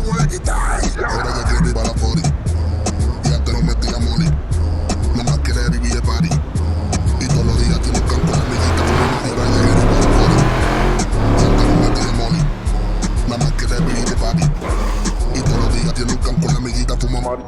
voy a quitar. Ahora ya quiere ir para la 40. Y antes no metía money. Nada más quiere vivir de party. Y todos los días tiene un campo de amiguita. Ahora ya quiere ir para la 40. Y antes no metía money. Nada más quiere vivir de party. Y todos los días tiene un campo de amiguita. Fuma mari.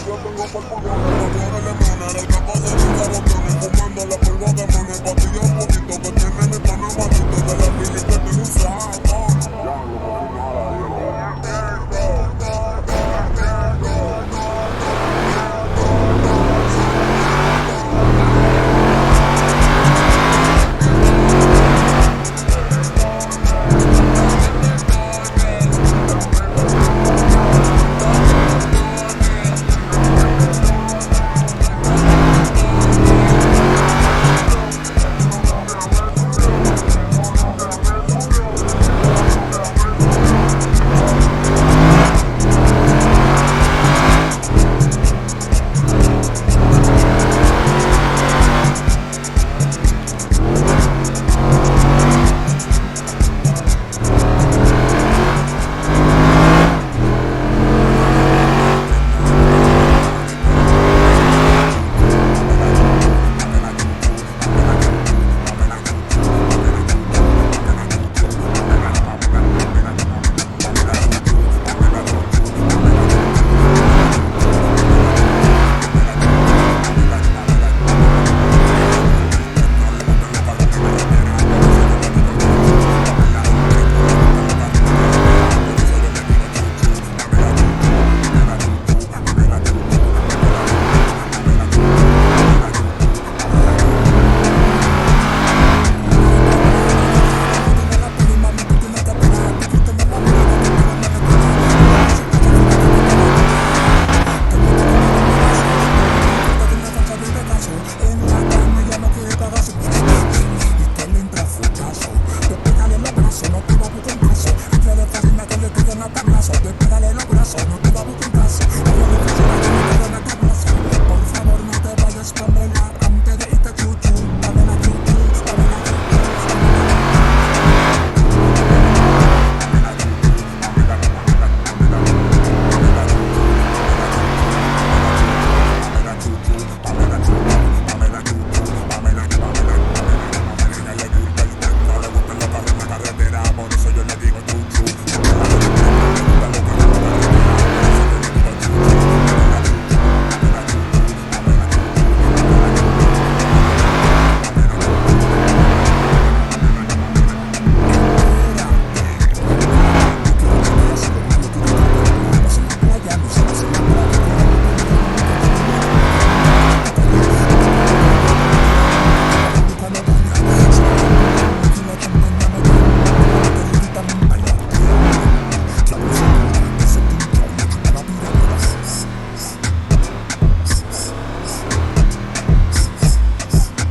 Yo tengo por pulmón, no le mona en el campo de